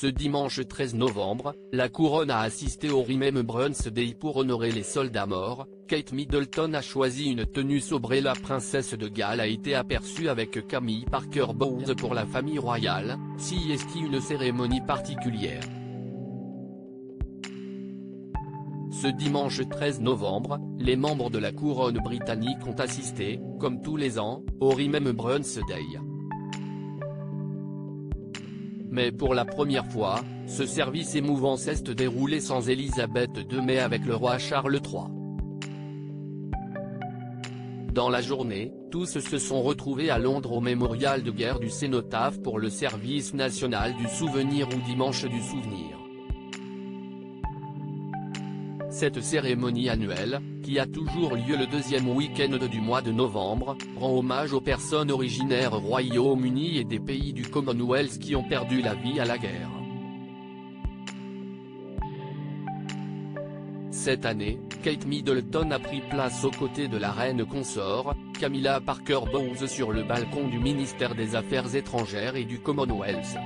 Ce dimanche 13 novembre, la couronne a assisté au Remembrance Day pour honorer les soldats morts. Kate Middleton a choisi une tenue sobre et la princesse de Galles a été aperçue avec Camille Parker Bowles pour la famille royale. CEST, une cérémonie particulière. Ce dimanche 13 novembre, les membres de la couronne britannique ont assisté, comme tous les ans, au Remembrance Day. Mais pour la première fois, ce service émouvant s'est déroulé sans Élisabeth II mais avec le roi Charles III. Dans la journée, tous se sont retrouvés à Londres au mémorial de guerre du Cénotaphe pour le service national du souvenir ou dimanche du souvenir. Cette cérémonie annuelle, qui a toujours lieu le deuxième week-end du mois de novembre, rend hommage aux personnes originaires au Royaume-Uni et des pays du Commonwealth qui ont perdu la vie à la guerre. Cette année, Kate Middleton a pris place aux côtés de la reine consort, Camilla Parker Bowles sur le balcon du ministère des Affaires étrangères et du Commonwealth.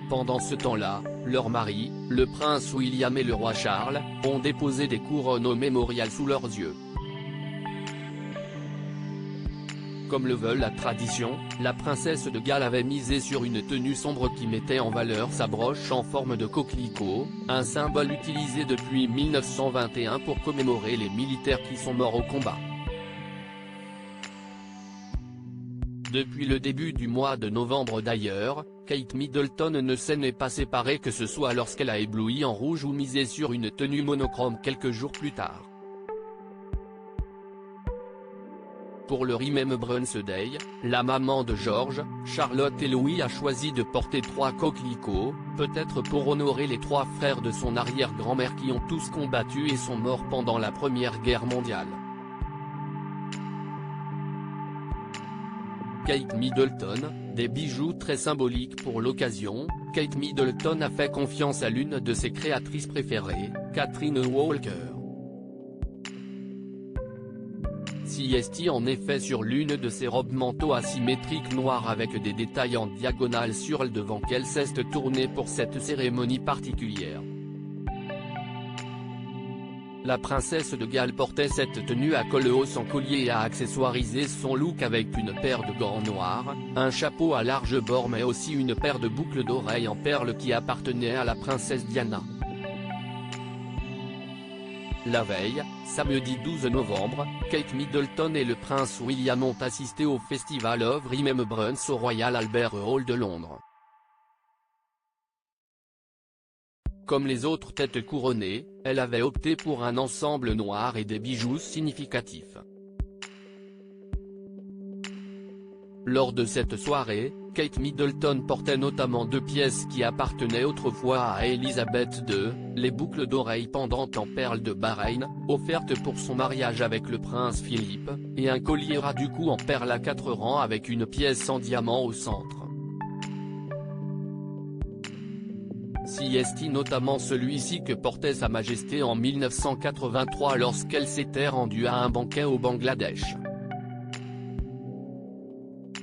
Pendant ce temps-là, leurs maris, le prince William et le roi Charles, ont déposé des couronnes au mémorial sous leurs yeux. Comme le veut la tradition, la princesse de Galles avait misé sur une tenue sombre qui mettait en valeur sa broche en forme de coquelicot, un symbole utilisé depuis 1921 pour commémorer les militaires qui sont morts au combat. Depuis le début du mois de novembre d'ailleurs, Kate Middleton ne s'en est pas séparée que ce soit lorsqu'elle a ébloui en rouge ou misé sur une tenue monochrome quelques jours plus tard. Pour le Remembrance Day, la maman de George, Charlotte et Louis a choisi de porter 3 coquelicots, peut-être pour honorer les 3 frères de son arrière-grand-mère qui ont tous combattu et sont morts pendant la Première Guerre mondiale. Kate Middleton, des bijoux très symboliques pour l'occasion. Kate Middleton a fait confiance à l'une de ses créatrices préférées, Catherine Walker. CEST en effet sur l'une de ses robes manteau asymétriques noires avec des détails en diagonale sur le devant qu'elle s'est tournée pour cette cérémonie particulière. La princesse de Galles portait cette tenue à col haut sans collier et a accessoirisé son look avec une paire de gants noirs, un chapeau à large bord mais aussi une paire de boucles d'oreilles en perles qui appartenaient à la princesse Diana. La veille, samedi 12 novembre, Kate Middleton et le prince William ont assisté au Festival of Remembrance au Royal Albert Hall de Londres. Comme les autres têtes couronnées, elle avait opté pour un ensemble noir et des bijoux significatifs. Lors de cette soirée, Kate Middleton portait notamment 2 pièces qui appartenaient autrefois à Élisabeth II, les boucles d'oreilles pendantes en perles de Bahreïn, offertes pour son mariage avec le prince Philippe, et un collier ras du cou en perles à 4 rangs avec une pièce en diamant au centre. CEST notamment celui-ci que portait Sa Majesté en 1983 lorsqu'elle s'était rendue à un banquet au Bangladesh.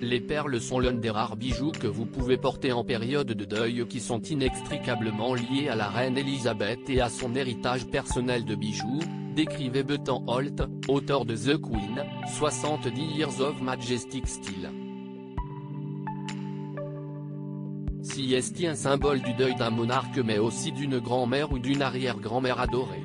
Les perles sont l'un des rares bijoux que vous pouvez porter en période de deuil qui sont inextricablement liés à la reine Elisabeth et à son héritage personnel de bijoux, décrivait Bethan Holt, auteur de The Queen, 70 Years of Majestic Style. CEST un symbole du deuil d'un monarque mais aussi d'une grand-mère ou d'une arrière-grand-mère adorée.